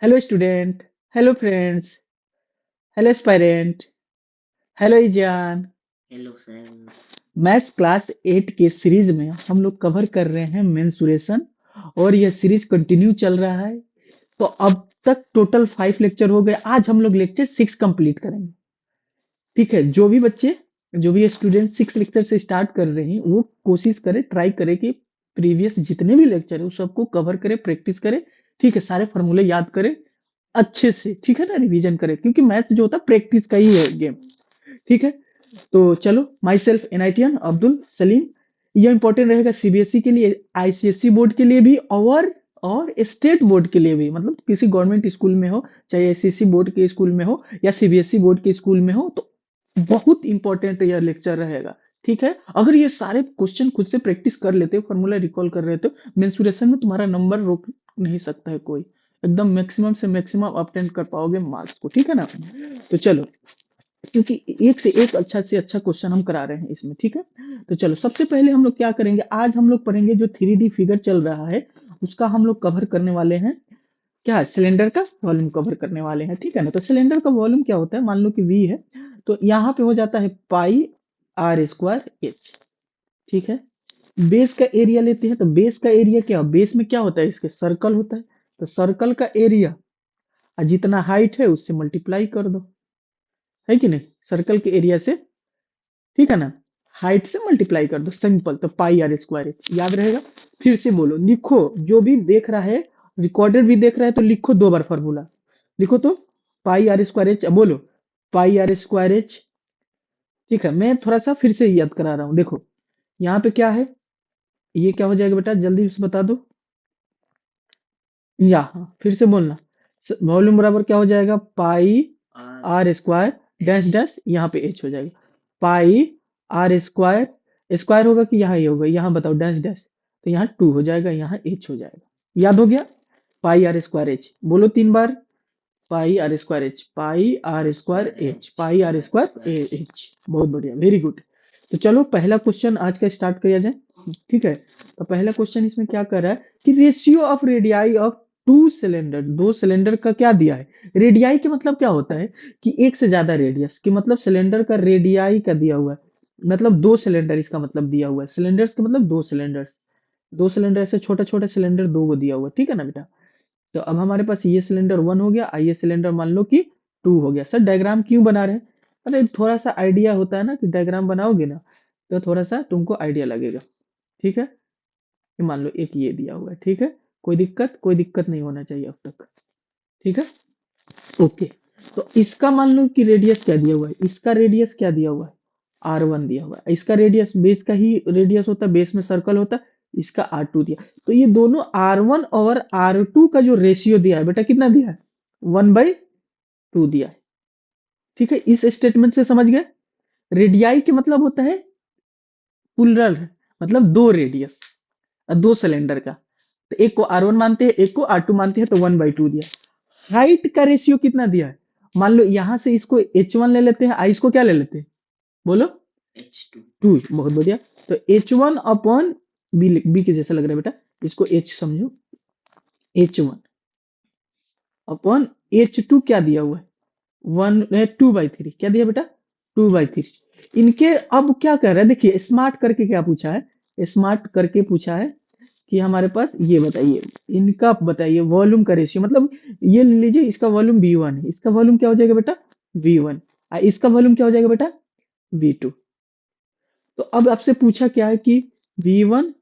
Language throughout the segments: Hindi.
Hello student. Hello friends. Hello aspirant. Hello Izan. Hello sir. Maths class 8 के सीरीज में हम लोग कवर कर रहे हैं मेंसुरेशन। और यह सीरीज कंटिन्यू चल रहा है। तो अब तक टोटल 5 लेक्चर हो गए। आज हम लोग लेक्चर 6 कंप्लीट करेंगे। ठीक है, जो भी बच्चे, जो भी स्टूडेंट 6 लेक्चर से स्टार्ट कर रहे हैं वो कोशिश करें, ट्राई करें कि प्रीवियस जितने भी लेक्चर है उस सबको कवर करें, प्रैक्टिस करें। ठीक है, सारे फॉर्मूले याद करें अच्छे से। ठीक है ना, रिवीजन करें क्योंकि मैथ्स जो होता है प्रैक्टिस का ही है गेम। ठीक है, तो चलो, माई सेल्फ एनआईटीएन अब्दुल सलीम। ये इंपॉर्टेंट रहेगा सीबीएसई के लिए, आईसीएसई बोर्ड के लिए भी, और स्टेट बोर्ड के लिए भी। मतलब किसी गवर्नमेंट स्कूल में हो, चाहे एसएससी बोर्ड के स्कूल में हो या सीबीएसई बोर्ड के स्कूल में हो, तो बहुत इंपॉर्टेंट यह लेक्चर रहेगा। ठीक है, अगर ये सारे क्वेश्चन खुद से प्रैक्टिस कर लेते हो, फॉर्मूला रिकॉल कर रहे हो, मेंसुरेशन में तुम्हारा नंबर रोक नहीं सकता है कोई। एकदम मैक्सिमम से मैक्सिमम अटेंड कर पाओगे मार्क्स को। ठीक है ना, तो चलो, क्योंकि एक से एक अच्छा से अच्छा क्वेश्चन हम करा रहे हैं इसमें। ठीक है, तो चलो, सबसे पहले हम लोग क्या करेंगे, आज हम लोग पढ़ेंगे जो 3D फिगर चल रहा है उसका हम लोग कवर करने वाले हैं। क्या, सिलेंडर का वॉल्यूम कवर करने वाले हैं। ठीक है ना, तो सिलेंडर का वॉल्यूम क्या होता है, मान लो कि वी है, तो यहाँ पे हो जाता है पाई आर स्क्वायर एच। ठीक है, बेस का एरिया लेते हैं, तो बेस का एरिया क्या, बेस में क्या होता है, इसके सर्कल होता है। तो सर्कल का एरिया जितना हाइट है उससे मल्टीप्लाई कर दो, है कि नहीं, सर्कल के एरिया से। ठीक है ना, हाइट से मल्टीप्लाई कर दो, सिंपल। तो पाई आर स्क्वायर एच याद रहेगा। फिर से बोलो, लिखो, जो भी देख रहा है, रिकॉर्डेड भी देख रहा है, तो लिखो 2 बार फॉर्मूला। लिखो तो, पाई आर स्क्वायर एच, बोलो, पाई आर स्क्वायर एच। ठीक है, मैं थोड़ा सा फिर से याद करा रहा हूँ, देखो, यहाँ पे क्या है, ये क्या हो जाएगा बेटा, जल्दी से बता दो। यहाँ फिर से बोलना, वॉल्यूम बराबर क्या हो जाएगा, pi r r square dash h. Dash, यहाँ पे एच हो जाएगा। पाई आर स्क्वायर, स्क्वायर होगा कि यहाँ ही होगा, यहाँ बताओ, डैश डैश, तो यहाँ 2 हो जाएगा, यहाँ एच हो जाएगा। याद हो गया, पाई आर स्क्वायर एच, बोलो 3 बार, pi r square h, pi r square h, h pi r square h. बहुत बढ़िया, वेरी गुड। तो चलो, पहला क्वेश्चन आज का स्टार्ट किया जाए। ठीक है, तो पहला क्वेश्चन इसमें क्या कर रहा है कि ratio of radii of 2 cylinder, 2 cylinder का क्या दिया है। रेडियाई के मतलब क्या होता है कि एक से ज्यादा रेडियस की, मतलब सिलेंडर का रेडियाई का दिया हुआ है, मतलब 2 सिलेंडर इसका मतलब दिया हुआ है। सिलेंडर्स का मतलब 2 सिलेंडर्स, 2 सिलेंडर से छोटा छोटा सिलेंडर 2 को दिया हुआ है। ठीक है ना बेटा, तो अब हमारे पास ये सिलेंडर 1 हो गया, ये सिलेंडर मान लो कि 2 हो गया। सर डायग्राम क्यों बना रहे हैं, अरे थोड़ा सा आइडिया होता है ना, कि डायग्राम बनाओगे ना तो थोड़ा सा तुमको आइडिया लगेगा। ठीक है, कि मान लो एक ये दिया हुआ है। ठीक है, कोई दिक्कत, कोई दिक्कत नहीं होना चाहिए अब तक। ठीक है, ओके। तो इसका मान लो कि रेडियस क्या दिया हुआ है, इसका रेडियस क्या दिया हुआ है, R1 दिया हुआ है। इसका रेडियस, बेस का ही रेडियस होता है, बेस में सर्कल होता है, इसका R2 दिया। तो ये दोनों R1 और R2 का जो रेशियो दिया है बेटा, कितना दिया है, 1/2 दिया है। ठीक है, इस स्टेटमेंट से समझ गए। रेडियाई के मतलब होता है पुलरल, मतलब 2 रेडियस, 2 सिलेंडर का। तो एक को R1 मानते हैं, एक को R2 मानते हैं, तो 1/2 दिया। हाइट का रेशियो कितना दिया है, मान लो यहां से इसको H1 ले लेते हैं, इसको क्या ले लेते हैं, बोलो, H2। 2। बहुत बढ़िया। तो H1 अपॉन बी, बी के जैसा लग रहा है बेटा, इसको H समझो, H1 अपॉन H2 क्या दिया हुआ है, 2/3। क्या दिया बेटा, 2/3। इनके अब क्या कर रहा है, देखिए स्मार्ट करके क्या पूछा है, स्मार्ट करके पूछा है कि हमारे पास ये बताइए, इनका बताइए वॉल्यूम का रेशियो, मतलब ये ले लीजिए, इसका वॉल्यूम V1 है, इसका वॉल्यूम क्या हो जाएगा बेटा, V1, इसका वॉल्यूम क्या हो जाएगा बेटा, V2। तो अब आपसे पूछा क्या है कि V1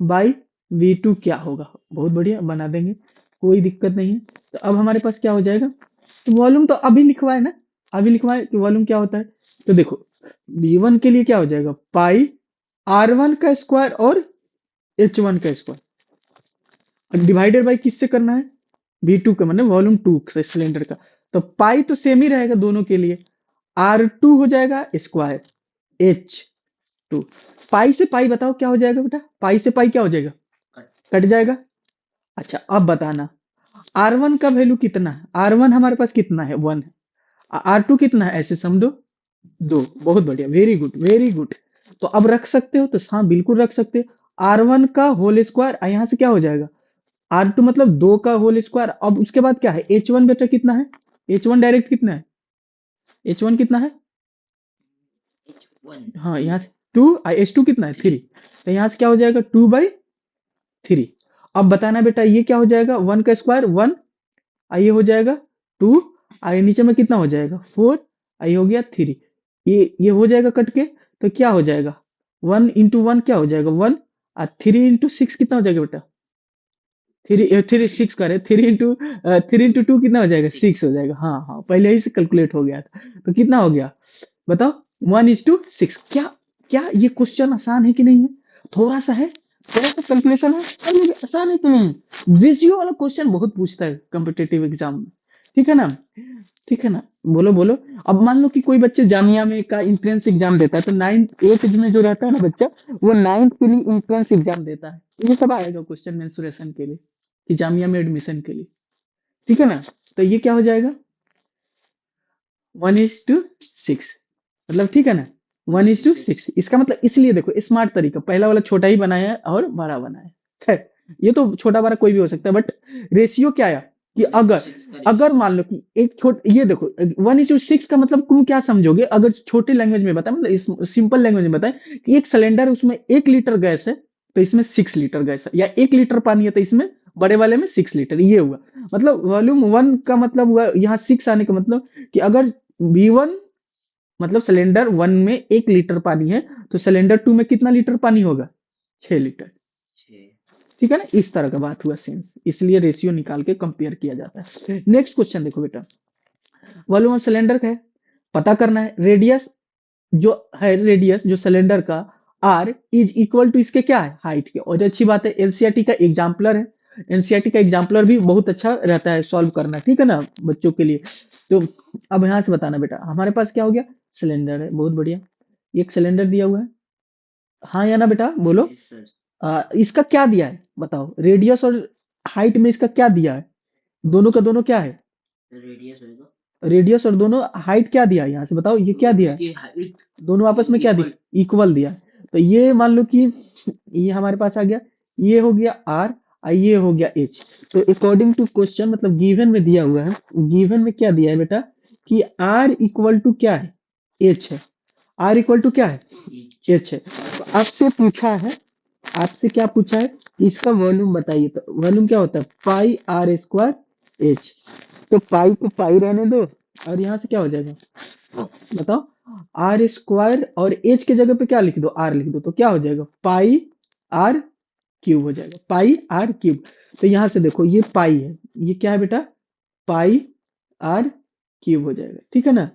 बाई V2 क्या होगा। बहुत बढ़िया, बना देंगे, कोई दिक्कत नहीं है। तो अब हमारे पास क्या हो जाएगा, तो वॉल्यूम तो अभी लिखवाए ना, अभी लिखवाए कि वॉल्यूम क्या होता है। तो देखो, V1 के लिए क्या हो जाएगा, पाई R1 का स्क्वायर और H1 का स्क्वायर, डिवाइडेड बाई किससे करना है, V2 का, मतलब वॉल्यूम 2 से सिलेंडर का। तो पाई तो सेम ही रहेगा दोनों के लिए, R2 हो जाएगा स्क्वायर H2। पाई से पाई बताओ क्या हो जाएगा बेटा, पाई से पाई क्या हो जाएगा, कट। कट जाएगा। अच्छा अब बताना, R1 का वैल्यू कितना है, R1 हमारे पास कितना है, 1 है। R2 कितना है, ऐसे समझो, 2। बहुत बढ़िया, वेरी गुड, वेरी गुड। तो अब रख सकते हो, तो हाँ बिल्कुल रख सकते हो। R1 का होल स्क्वायर, यहाँ से क्या हो जाएगा, R2 मतलब 2 का होल स्क्वायर। अब उसके बाद क्या है, H1 बेटा कितना है, H1 डायरेक्ट कितना है, H1 कितना है, H1 हाँ 2 यहाँ से 2, H2 कितना है 3, 3 तो यहाँ से क्या हो जाएगा 2/3। अब बताना बेटा ये क्या हो जाएगा, 1 का स्क्वायर 1, ये हो जाएगा 2, ये नीचे में कितना हो जाएगा 4, ये हो गया 3, ये हो जाएगा कट के, तो क्या हो जाएगा 1 into 1 क्या हो जाएगा 1, और 3 into 6 कितना हो जाएगा बेटा, 3 6 करे, 3 into 2 कितना हो जाएगा 6 6 हो जाएगा, हाँ हाँ पहले ही से कैलकुलेट हो गया था, तो कितना हो गया बताओ, 1:6। क्या क्या ये क्वेश्चन आसान है कि नहीं है, थोड़ा सा है, थोड़ा सा कैलकुलेशन है, और ये आसान है कि नहीं है? रेशियो वाला क्वेश्चन बहुत पूछता है कॉम्पिटेटिव एग्जाम में, ठीक है ना, ठीक है ना, बोलो बोलो। अब मान लो कि कोई बच्चे जामिया में का इंट्रेंस एग्जाम देता है, तो 9th 8th में जो रहता है ना बच्चा, वो 9th के लिए इंट्रेंस एग्जाम देता है, ये सब आएगा क्वेश्चन मेंसुरेशन के लिए, कि जामिया में एडमिशन के लिए, ठीक है ना, तो ये क्या हो जाएगा 1:6, मतलब ठीक है ना, 1:6। 6 इसका मतलब इसलिए देखो स्मार्ट तरीका, पहला वाला छोटा ही बनाया है और बड़ा बनाया है, खैर ये तो छोटा बड़ा कोई भी हो सकता है, बट रेशियो क्या आया कि 1 to अगर 6 का अगर रेशियो। मान लो कि एक ये देखो 1:6 का मतलब तुम क्या समझोगे, अगर छोटे लैंग्वेज में बताए, मतलब इस सिंपल लैंग्वेज में बताए कि एक सिलेंडर, उसमें 1 लीटर गैस है, तो इसमें 6 लीटर गैस है, या 1 लीटर पानी है तो इसमें बड़े वाले में 6 लीटर, ये हुआ मतलब वॉल्यूम 1 का मतलब हुआ, यहाँ 6 आने का मतलब कि अगर V1 मतलब सिलेंडर 1 में 1 लीटर पानी है, तो सिलेंडर 2 में कितना लीटर पानी होगा 6 लीटर, 6 ठीक है ना, इस तरह का बात हुआ सेंस, इसलिए रेशियो निकाल के कंपेयर किया जाता है। नेक्स्ट क्वेश्चन देखो बेटा, वॉल्यूम ऑफ सिलेंडर का है, पता करना है रेडियस, जो है रेडियस जो सिलेंडर का आर इज इक्वल टू इसके क्या है हाइट के, और अच्छी बात है एनसीईआरटी का एग्जाम्पलर है, एनसीईआरटी का एग्जाम्पलर भी बहुत अच्छा रहता है सॉल्व करना, ठीक है ना बच्चों के लिए। तो अब यहाँ से बताना बेटा, हमारे पास क्या हो गया, सिलेंडर है, बहुत बढ़िया, एक सिलेंडर दिया हुआ है, हाँ या ना बेटा बोलो, यस सर। इसका क्या दिया है बताओ, रेडियस और हाइट में इसका क्या दिया है, दोनों का दोनों क्या है, रेडियस होगा, रेडियस और दोनों हाइट क्या दिया है, यहाँ से बताओ ये क्या दोनों दिया है, की हाइट दोनों आपस में क्या इक्वल। दिया, इक्वल दिया है, तो ये मान लो कि ये हमारे पास आ गया, ये हो गया आर और ये हो गया एच, तो अकॉर्डिंग टू क्वेश्चन मतलब गिवन में दिया हुआ है, गिवन में क्या दिया है बेटा कि आर इक्वल टू क्या है, एच है, आर इक्वल टू क्या है, each एच है, तो आपसे पूछा है, आपसे क्या पूछा है, इसका वॉल्यूम बताइए, तो वॉल्यूम क्या होता है पाई आर स्क्वायर एच, तो पाई को पाई रहने दो, और यहाँ से क्या हो जाएगा बताओ, आर स्क्वायर और एच के जगह पे क्या लिख दो, आर लिख दो, तो क्या हो जाएगा पाई आर क्यूब हो जाएगा, पाई आर क्यूब। तो यहाँ से देखो ये पाई है, ये क्या है बेटा पाई आर क्यूब हो जाएगा, ठीक है ना,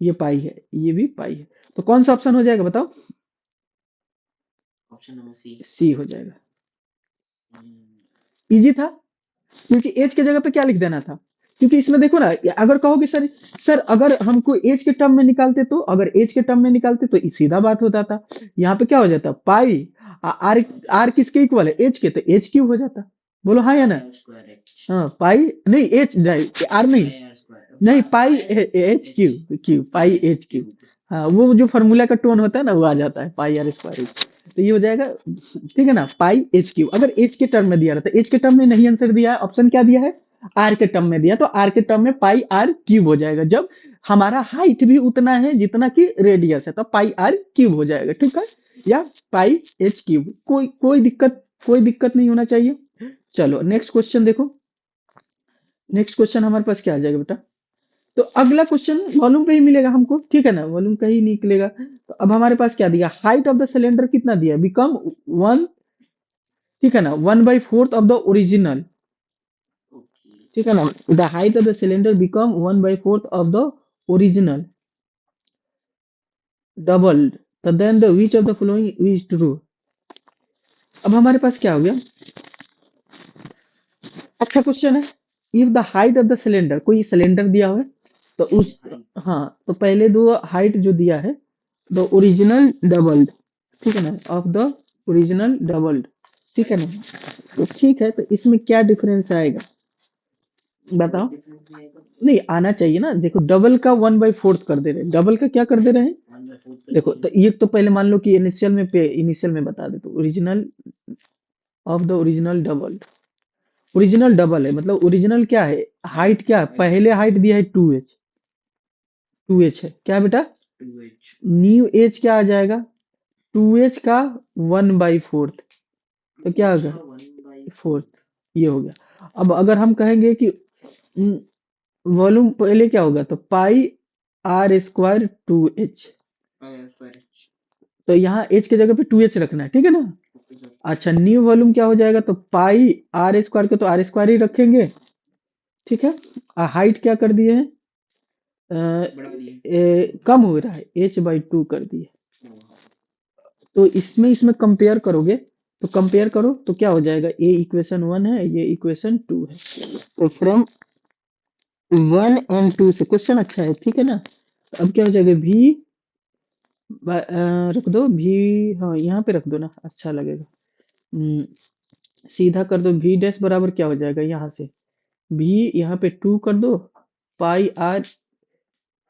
ये पाई है, ये भी पाई है, तो कौन सा ऑप्शन हो जाएगा बताओ, ऑप्शन नंबर सी। सी हो जाएगा, इजी था, क्योंकि एज के जगह पे क्या लिख देना था, क्योंकि इसमें देखो ना, अगर कहोगे सर, सर अगर हमको एज के टर्म में निकालते, तो अगर एज के टर्म में निकालते तो सीधा बात होता था, यहाँ पे क्या हो जाता पाई आर, आर किसके इक्वल है एज के, तो एच क्यूब हो जाता, बोलो हाँ या पाई ना, आर स्क्वायर एच। हाँ पाई नहीं एच नहीं आर नहीं, पाई आर स्क्वायर नहीं pi pi h h cube cube pi pi h h cube, cube. हाँ वो जो फॉर्मूला का टोन होता है ना वो आ जाता है पाई आर स्क्वायर, तो ये हो जाएगा, ठीक है ना, पाई एच क्यूब, अगर एच के टर्म में दिया रहता, एच के टर्म में नहीं आंसर दिया है, ऑप्शन क्या दिया है आर के टर्म में दिया, तो आर के टर्म में पाई आर क्यूब हो जाएगा, जब हमारा हाइट भी उतना है जितना कि रेडियस है, तो पाई आर क्यूब हो जाएगा, ठीक है, या पाई एच क्यूब, कोई दिक्कत नहीं होना चाहिए। चलो नेक्स्ट क्वेश्चन देखो, नेक्स्ट क्वेश्चन हमारे पास क्या आ जाएगा बेटा, तो अगला क्वेश्चन वॉल्यूम पे ही मिलेगा हमको, ठीक है ना, वॉल्यूम का ही निकलेगा, तो अब हमारे पास क्या दिया, हाइट ऑफ द सिलेंडर कितना दिया, बिकम 1, ठीक है ना, 1/4 ऑफ द ओरिजिनल, ओके। ठीक है ना, the height of the cylinder become 1/4 of the original doubled, तो then the which of the following is true. अब हमारे पास क्या हो गया, अच्छा क्वेश्चन है, if the height of the cylinder, कोई सिलेंडर दिया हुआ है, तो उसकी उस, हाइट हाँ तो पहले दो हाइट जो दिया है, द ओरिजिनल डबल्ड, ठीक है ना, ऑफ द ओरिजिनल डबल्ड, ठीक है ना, तो ठीक है, तो इसमें क्या डिफरेंस आएगा कोई बताओ, डिफरेंस नहीं आएगा। नहीं आना चाहिए ना, देखो डबल का 1/4 कर दे रहे हैं, डबल का क्या कर दे रहे हैं, 1/4 कर देखो दिए। तो ये तो पहले मान लो कि इनिशियल में बता दे, तो original of the original doubled, original double है, मतलब ओरिजिनल क्या है, हाइट क्या है, पहले हाइट दिया है 2h, 2h है क्या बेटा, 2h न्यू एज क्या आ जाएगा, 2h का 1/4, तो क्या 2h होगा, का 1/4 फोर्थ, ये हो गया। अब अगर हम कहेंगे कि वॉल्यूम पहले क्या होगा, तो पाई आर स्क्वायर 2h, h। तो यहाँ h की जगह पे 2h रखना है, ठीक है ना। Okay sir. अच्छा, न्यू वॉल्यूम क्या हो जाएगा, तो पाई आर स्क्वायर को तो आर स्क्वायर ही रखेंगे, ठीक है। हाइट क्या कर दिए हैं, बढ़ा दिए। कम हो रहा है, h/2 कर दिए। हाँ। तो इसमें इसमें कंपेयर करोगे, तो कंपेयर करो तो क्या हो जाएगा, ये इक्वेशन 1 है, ये इक्वेशन 2 है, तो फ्रॉम 1 और 2 से क्वेश्चन अच्छा है, ठीक है ना। तो अब क्या हो जाएगा, भी रख दो भी, हाँ यहाँ पे रख दो ना, अच्छा लगेगा। सीधा कर दो, भी डैश बराबर क्या हो जाएगा, यहाँ से भी यहाँ पे 2 कर दो, pi r,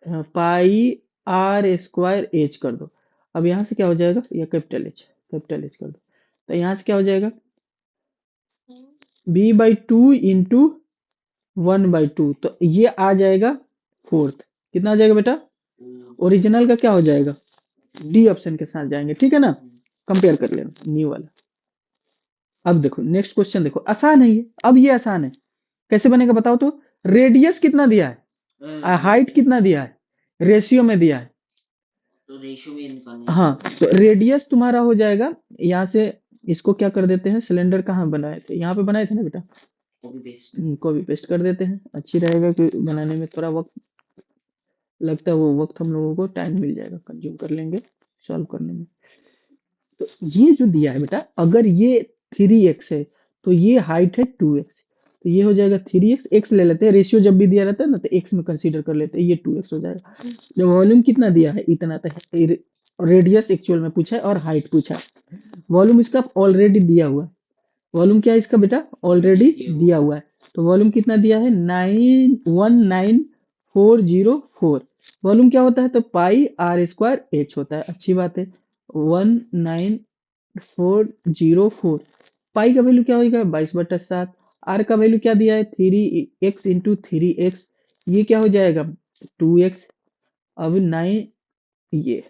pi r square h कर दो। अब यहाँ से क्या हो जाएगा, या कैपिटल एच कर दो, तो यहाँ से क्या हो जाएगा, b/2 इंटू 1/2, तो ये आ जाएगा फोर्थ, कितना आ जाएगा बेटा, ओरिजिनल का क्या हो जाएगा, डी ऑप्शन के साथ जाएंगे, ठीक है ना। कंपेयर कर लेना न्यू वाला। अब देखो नेक्स्ट क्वेश्चन, देखो आसान है ये, अब ये आसान है, कैसे बनेगा बताओ तो, रेडियस कितना दिया है, हाइट कितना दिया है, रेशियो में दिया है, तो रेशियो में निकालना है। हाँ, तो रेडियस तुम्हारा हो जाएगा, यहाँ से इसको क्या कर देते हैं, सिलेंडर कहाँ बनाए थे, यहाँ पे बनाए थे ना बेटा, कॉपी पेस्ट। कॉपी पेस्ट कर देते हैं, अच्छी रहेगा कि बनाने में थोड़ा वक्त लगता है, वो वक्त हम लोगों को टाइम मिल जाएगा, कंज्यूम कर लेंगे सॉल्व करने में। तो ये जो दिया है बेटा, अगर ये 3x है, तो ये हाइट है 2x, तो ये हो जाएगा 3x, x ले लेते हैं, रेशियो जब भी दिया रहता है ना तो x में कंसीडर कर लेते हैं, ये 2x हो जाएगा। जब वॉल्यूम कितना दिया है, इतना तक, रेडियस एक्चुअल में पूछा है और हाइट पूछा है, वॉल्यूम इसका ऑलरेडी दिया हुआ है, वॉल्यूम क्या है इसका बेटा, ऑलरेडी दिया हुआ है, तो वॉल्यूम कितना दिया है, 91404, वॉल्यूम क्या होता है, तो पाई आर स्क्वायर एच होता है, अच्छी बात है, 19404, पाई का वैल्यू क्या होगा, 22/7, आर का वैल्यू क्या दिया है, 3x इंटू 3x, ये क्या हो जाएगा, 2x, अब 9, ये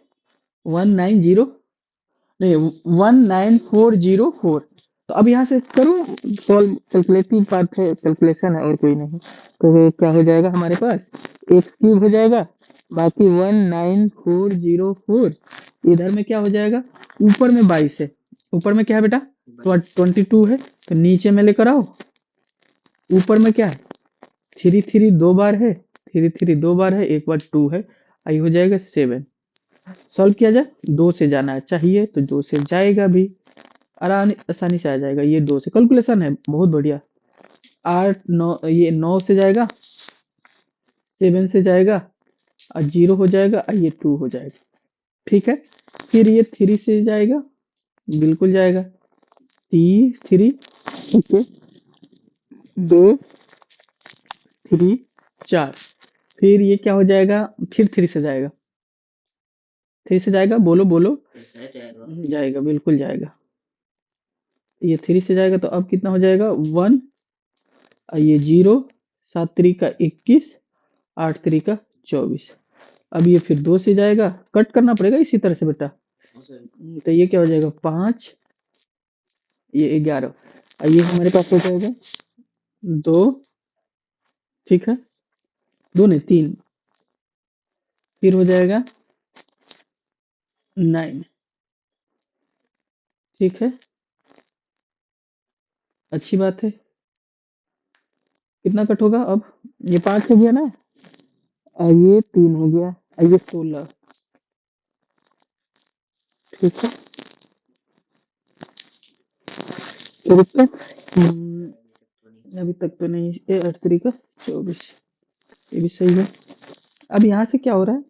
190, नहीं 19404, तो अब यहाँ से करो सॉल्व, कैलकुलेटिव पार्ट है, कैलकुलेशन है और कोई नहीं, तो ये क्या हो जाएगा हमारे पास, x³ हो जाएगा, बाकी 19404, इधर में क्या हो जाएगा, ऊपर में 22 है, ऊपर में क्या है बेटा, 22 है, तो नीचे में लेकर आओ, ऊपर में क्या है, 3 3 दो बार है, 3 3 दो बार है, एक बार 2 है, आई हो जाएगा 7, सॉल्व किया जाए, 2 से जाना चाहिए तो 2 से जाएगा भी, आसानी से आ जाएगा, ये 2 से कैलकुलेशन है बहुत बढ़िया, 8 9, ये 9 से जाएगा, 7 से जाएगा, और 0 हो जाएगा, और ये 2 हो जाएगा, ठीक है। फिर ये 3 से जाएगा, बिल्कुल जाएगा, 3 ठीक है, 2 3 4, फिर ये क्या हो जाएगा, फिर 3 से जाएगा, 3 से जाएगा, बोलो बोलो, ऐसा जाएगा। जाएगा, बिल्कुल जाएगा, ये 3 से जाएगा, तो अब कितना हो जाएगा, 1, और ये 0, 7 3 का 21, 8 3 का 24, अब ये फिर 2 से जाएगा, कट करना पड़ेगा इसी तरह से बेटा, हाँ सर। तो ये क्या हो जाएगा, 5, ये 11, और ये हमारे पास हो जाएगा 2, ठीक है, 2 नहीं 3, फिर हो जाएगा 9, ठीक है, अच्छी बात है, कितना कट होगा अब, ये 5 हो गया ना, और ये 3 हो गया, और ये 16, ठीक है, तो तक अभी तक तो नहीं, ये 8 3 का 24, ये भी सही है। अब यहाँ से क्या हो रहा है,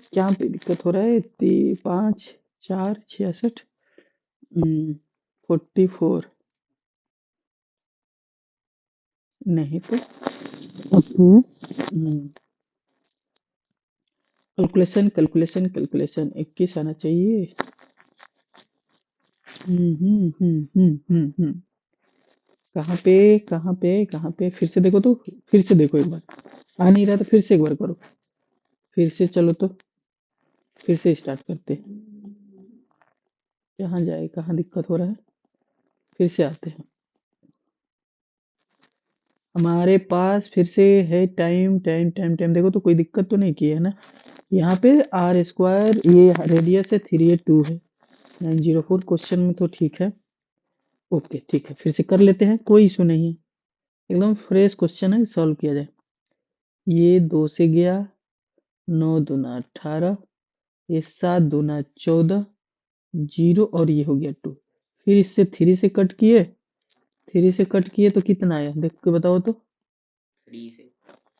क्या पे दिक्कत हो रहा है, 5 4 66, 44, नहीं तो कैलकुलेशन कैलकुलेशन कैलकुलेशन 21 आना चाहिए, हम्म। कहाँ पे फिर से देखो तो, फिर से देखो एक बार। आ नहीं रहा तो फिर से एक बार करो। फिर से चलो तो, फिर से स्टार्ट करते हैं। कहाँ जाए, कहाँ दिक्कत हो रहा है, फिर से आते हैं। हमारे पास फिर से है टाइम टाइम टाइम टाइम, देखो तो कोई दिक्कत तो नहीं की है ना। यहाँ पे आर स्क्वायर, ये रेडियस है 3 ये 2 है, 904 क्वेश्चन में तो ठीक है। ओके ठीक है, फिर से कर लेते हैं, कोई इशू नहीं है। एकदम फ्रेश क्वेश्चन है, सॉल्व किया जाए। ये 2 से गया, 9 दूना 18, ये 7 दूना 14, जीरो, और ये हो गया 2। फिर इससे 3 से कट किए, 3 से कट किए तो कितना आया देख के बताओ तो। 3 से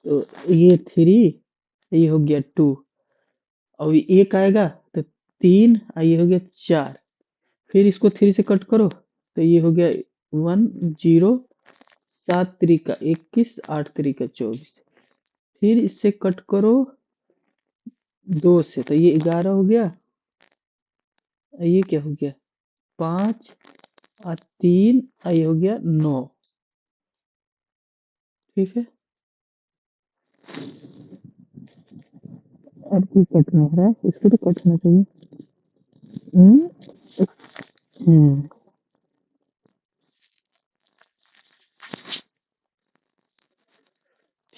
तो ये 3, ये हो गया 2, और ये एक आएगा तो 3, और ये हो गया 4। फिर इसको 3 से कट करो तो ये हो गया 1 0, 7 3 का 21, 8 3 का 24। फिर इससे कट करो 2 से तो ये 11 हो गया, और ये क्या हो गया 5 और 3, और ये हो गया 9। ठीक है, अब कोई कट नहीं रहा है, इसको तो कट होना चाहिए। हम्म हम्म,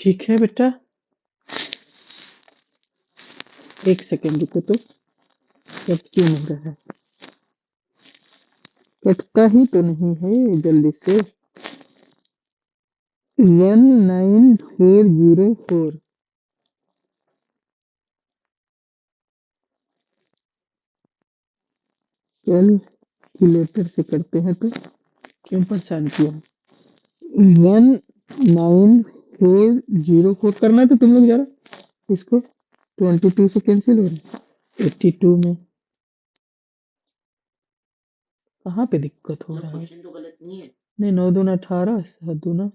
ठीक है बेटा, एक सेकेंड रुको तो, कट क्यों नहीं रहा है, कटता ही तो नहीं है जल्दी से। 19404, कैलकुलेटर से करते हैं तो, क्यों परेशान किया। 19404 करना है तो तुम लोग जरा इसको 22 से कैंसिल हो रहा है, 82 में कहाँ पे दिक्कत हो मतलब रहा है। क्वेश्चन तो गलत नहीं है। नहीं, 9 दूना 18, 7 दूना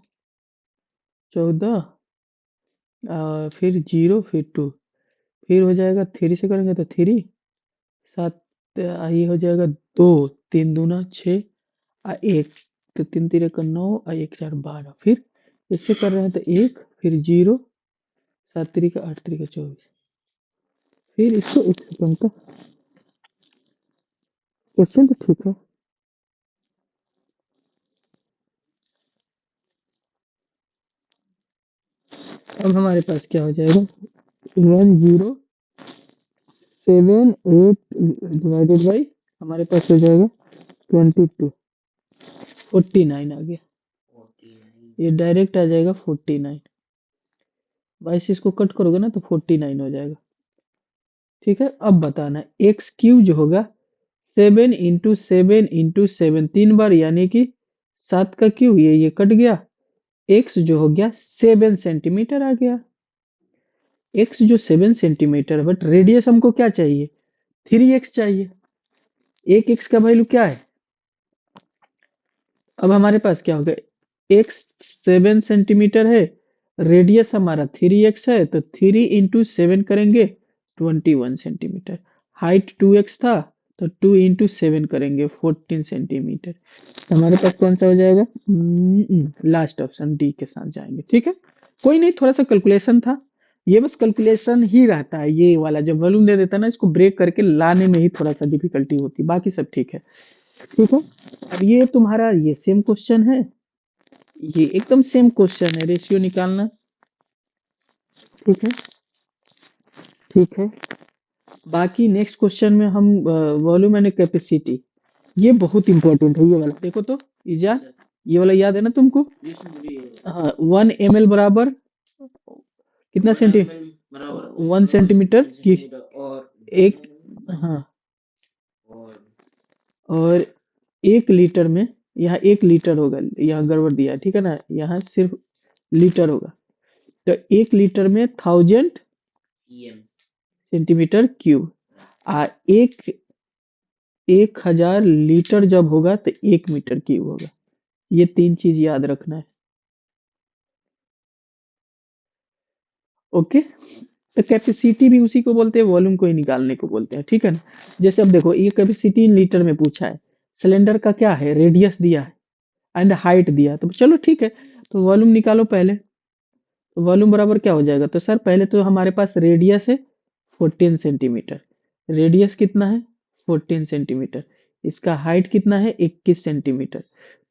14, फिर 0, फिर 2, फिर हो जाएगा 3 से करेंगे तो 3, 7, ये हो जाएगा 2, 3 दूना 6, और 1, तो 3 3 का 9, और 1 4 12। फिर इससे कर रहे हैं तो 1, फिर 0, 7 3 का 8 3 का 24। फिर इसको 1 सेकंड का, क्वेश्चन तो ठीक है। अब हमारे पास क्या हो जाएगा, 1078 डिवाइडेड बाई, हमारे पास हो जाएगा 22, 49 आ गया। 49 ये डायरेक्ट आ जाएगा 49, 22 इसको कट करोगे ना तो 49 हो जाएगा। ठीक है, अब बताना एक्स क्यू जो होगा 7 इंटू 7 इंटू 7, 3 बार, यानी कि 7 का क्यू, ये कट गया। एक्स जो हो गया 7 सेंटीमीटर आ गया। एक्स जो 7 सेंटीमीटर, बट रेडियस हमको क्या चाहिए, 3 एक्स चाहिए। एक एक्स का वैल्यू क्या है, अब हमारे पास क्या होगा, एक्स 7 सेंटीमीटर है, रेडियस हमारा 3 एक्स है, तो 3 इंटू 7 करेंगे 21 सेंटीमीटर। हाइट 2 एक्स था, तो 2 इंटू 7 करेंगे 14 सेंटीमीटर। हमारे पास कौन सा हो जाएगा, लास्ट ऑप्शन डी के साथ जाएंगे। ठीक है, कोई नहीं, थोड़ा सा कैलकुलेशन था, ये बस कैलकुलेशन ही रहता है, ये वाला जब वॉल्यूम दे देता है ना, इसको ब्रेक करके लाने में ही थोड़ा सा डिफिकल्टी होती है, बाकी सब ठीक है। ठीक है, अब ये तुम्हारा ये सेम क्वेश्चन है, ये एकदम सेम क्वेश्चन है, रेशियो निकालना। ठीक है, ठीक है, बाकी नेक्स्ट क्वेश्चन में हम वॉल्यूम एंड कैपेसिटी, ये बहुत इंपॉर्टेंट है, ये वाला देखो तो ईजान, सर। ये वाला याद है ना तुमको। जी सर, मुझे हाँ, 1 ml बराबर कितना 1 सेंटी, ml बराबर 1 सेंटीमीटर 1 की सेंटीमीटर और 1 एक, ml हाँ, और और 1 लीटर में, यहाँ 1 लीटर होगा, यहाँ गड़बड़ दिया है, ठीक है ना, यहाँ सिर्फ लीटर होगा। तो 1 लीटर में 1000 em सेंटीमीटर क्यूब, आ एक 1000 लीटर जब होगा तो 1 मीटर क्यूब होगा। ये 3 चीज याद रखना है। ओके, तो कैपेसिटी भी उसी को बोलते हैं, वॉल्यूम को ही निकालने को बोलते हैं। ठीक है ना, जैसे अब देखो, ये कैपेसिटी इन लीटर में पूछा है, सिलेंडर का क्या है, रेडियस दिया है एंड हाइट दिया है। तो चलो ठीक है, तो वॉल्यूम निकालो पहले। तो वॉल्यूम बराबर क्या हो जाएगा, तो सर पहले तो हमारे पास रेडियस है 14 सेंटीमीटर। रेडियस कितना है 14 सेंटीमीटर। इसका हाइट कितना है 21 सेंटीमीटर।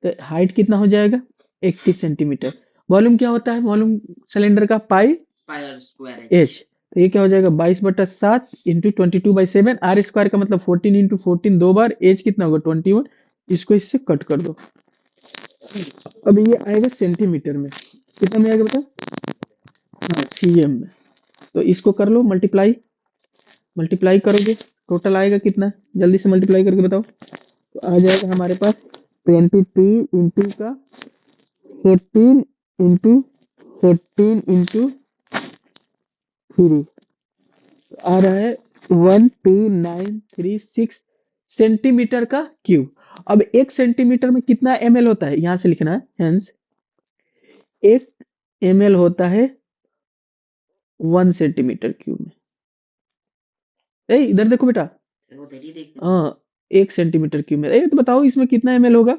तो हाइट कितना हो जाएगा 21 सेंटीमीटर। वॉल्यूम क्या होता है, वॉल्यूम सिलेंडर का पाई पायर स्क्वायर एच। तो ये क्या हो जाएगा 22/7 इंटू 22/7। आर स्क्वायर का मतलब 14 इंटू 14 दो बार, एच कितना होगा 21। इसको इससे कट कर दो। अब ये आएगा सेंटीमीटर में, कितना में आएगा बता, हाँ सीएम में। तो इसको कर लो मल्टीप्लाई, मल्टीप्लाई करोगे टोटल आएगा कितना, जल्दी से मल्टीप्लाई करके बताओ। तो आ जाएगा हमारे पास 22 इंटू का 14 इंटू 14 इंटू 3 आ रहा है 12936 सेंटीमीटर का क्यूब। अब एक सेंटीमीटर में कितना एमएल होता है, यहां से लिखना है, हेंस एक एमएल होता है 1 सेंटीमीटर क्यूब में। इधर देखो बेटा, वो तेरी देख हाँ 1 सेंटीमीटर क्यूब में। तो बताओ इसमें कितना एमएल होगा,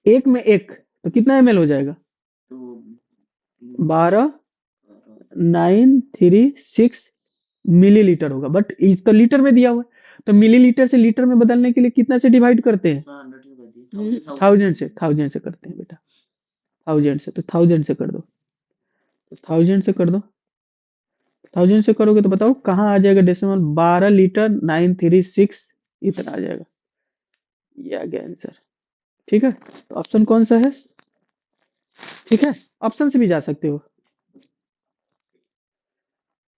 एक में एक, तो कितना एमएल हो जाएगा तो 12936 मिलीलीटर होगा। बट तो लीटर में दिया हुआ है, तो मिलीलीटर से लीटर में बदलने के लिए कितना से डिवाइड करते हैं, 100 से कर दी, थाउजेंड से करते हैं बेटा, थाउजेंड से। तो थाउजेंड से कर दो, तो थाउजेंड से कर दो, थाउजेंड से करोगे तो बताओ कहाँ आ जाएगा डेसिमल, 12 लीटर 936 इतना आ जाएगा। ये आ गया आंसर। ठीक है, तो ऑप्शन कौन सा है, ठीक है, ऑप्शन से भी जा सकते हो।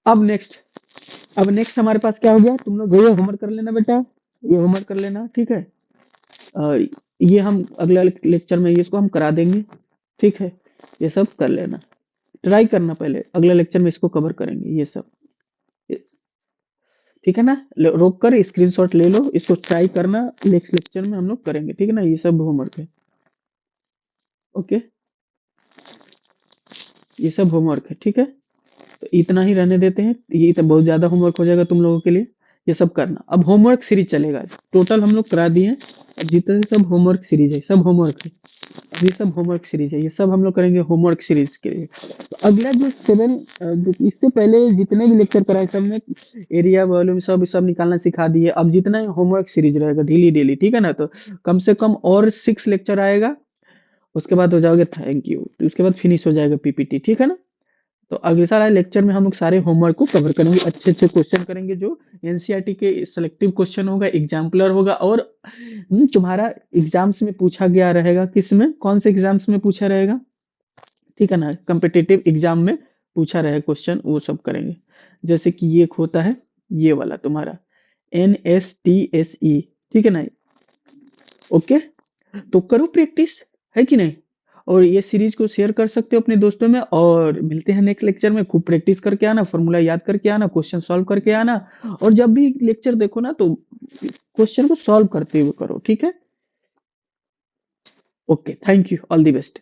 अब नेक्स्ट, अब नेक्स्ट हमारे पास क्या हो गया, तुम लोग ये होमवर्क कर लेना बेटा, ये होमवर्क कर लेना, ठीक है। और ये हम अगला लेक्चर में ये इसको हम करा देंगे, ठीक है। ये सब कर लेना, ट्राई करना, पहले अगला लेक्चर में इसको कवर करेंगे ये सब, ठीक है ना। रोक कर स्क्रीनशॉट ले लो, इसको ट्राई करना, नेक्स्ट लेक्चर में हम लोग करेंगे, ठीक है ना। ये सब होमवर्क है, ओके, ये सब होमवर्क है, ठीक है। तो इतना ही रहने देते हैं, ये तो बहुत ज्यादा होमवर्क हो जाएगा तुम लोगों के लिए। ये सब करना, अब होमवर्क सीरीज चलेगा, टोटल हम लोग करा दिए हैं। अब जितने सब होमवर्क सीरीज है, सब होमवर्क है। अब ये सब होमवर्क सीरीज है, ये सब हम लोग करेंगे होमवर्क सीरीज के लिए। तो अगला जो इससे पहले जितने भी लेक्चर कराए सब में एरिया वॉल्यूम सब सब निकालना सिखा दिए। अब जितना होमवर्क सीरीज रहेगा डेली डेली, ठीक है ना। तो कम से कम और 6 लेक्चर आएगा, उसके बाद हो जाओगे थैंक यू, तो उसके बाद फिनिश हो जाएगा पीपीटी, ठीक है ना। तो अगले सारे लेक्चर में हम लोग सारे होमवर्क को कवर करेंगे, अच्छे अच्छे क्वेश्चन करेंगे, जो एनसीईआरटी के सिलेक्टिव क्वेश्चन होगा, एग्जाम्पलर होगा, और तुम्हारा एग्जाम्स में पूछा गया रहेगा, किस में, कौन से एग्जाम्स में पूछा रहेगा, ठीक है ना, कम्पिटिटिव एग्जाम में पूछा रहेगा क्वेश्चन, वो सब करेंगे। जैसे कि ये एक होता है, ये वाला तुम्हारा NSTSE, ठीक है ना। ओके, तो करो प्रैक्टिस, है कि नहीं। और ये सीरीज को शेयर कर सकते हो अपने दोस्तों में, और मिलते हैं नेक्स्ट लेक्चर में। खूब प्रैक्टिस करके आना, फॉर्मूला याद करके आना, क्वेश्चन सॉल्व करके आना। और जब भी लेक्चर देखो ना, तो क्वेश्चन को सॉल्व करते हुए करो, ठीक है। Okay, thank you, all the best.